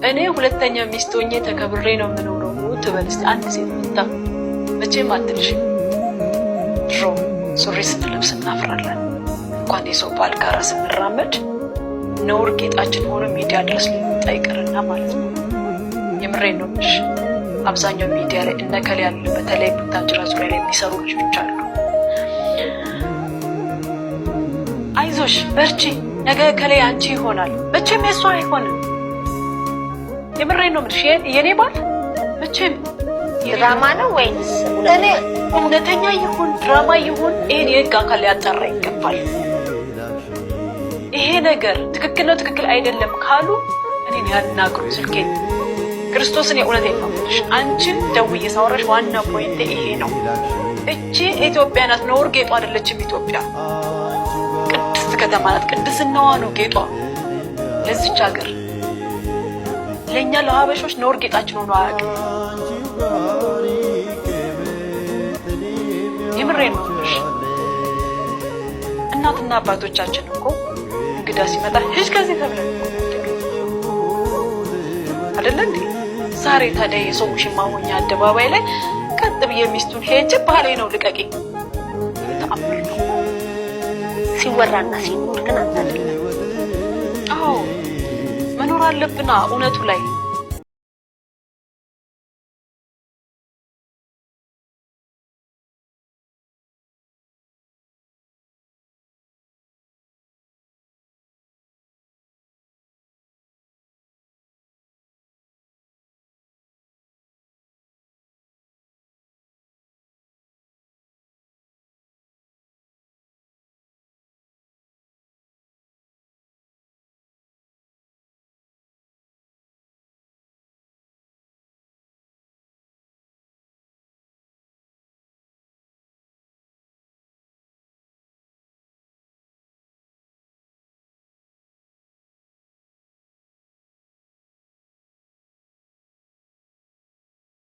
እኔ ሁለተኛ ሚስት ሆኜ ተከብሬ ነው የምኖረው ትበል እስቲ አንድ ሴት መጣ መቼም አትልሽም። ድሮ ሱሪ ስትለብስ እናፍራለን። እንኳን የሰው ባል ጋር ስንራመድ ነውር ጌጣችን ሆኖ ሚዲያ ድረስ ሊወጣ ይቀርና ማለት ነው። የምሬን ነው የምልሽ። አብዛኛው ሚዲያ ላይ እነከለ ያሉ በተለይ ቡታጅራ ዙሪያ ላይ የሚሰሩ ልጆች አሉ። አይዞሽ በርቺ፣ ነገ ከላይ አንቺ ይሆናል። መቼም የሷ አይሆንም። የምሬን ነው የምልሽ። የኔ ባል መቼም ድራማ ነው ወይስ እኔ እውነተኛ ይሁን ድራማ ይሁን ይሄን የህግ አካል ሊያጣራ ይገባል። ይሄ ነገር ትክክል ነው ትክክል አይደለም ካሉ እኔን ያናግሩ ስልኬን። ክርስቶስን የእውነቴን ነው የምልሽ። አንቺን ደውዬ ሳወራሽ ዋና ፖይንት ይሄ ነው። እቺ ኢትዮጵያ ናት፣ ነውር ጌጧ አይደለችም። ኢትዮጵያ ቅድስት ከተማ ናት። ቅድስናዋ ነው ጌጧ ለዚች ሀገር። ለእኛ ለሀበሾች ነውር ጌጣችን ሆኖ አያውቅም። የምሬን ነው የምልሽ። እናትና አባቶቻችን እኮ እንግዳ ሲመጣ ሂጅ ከዚህ ተብለን አይደለ እንዴ? ዛሬ ታዲያ የሰው ውሽማ ሆኜ አደባባይ ላይ ቀጥ ብዬ ሚስቱን ሄጅ ባህሌ ነው ልቀቂ ተአምር ነው ሲወራና ሲኖር ግን አንተ አይደለም። አዎ መኖር አለብና እውነቱ ላይ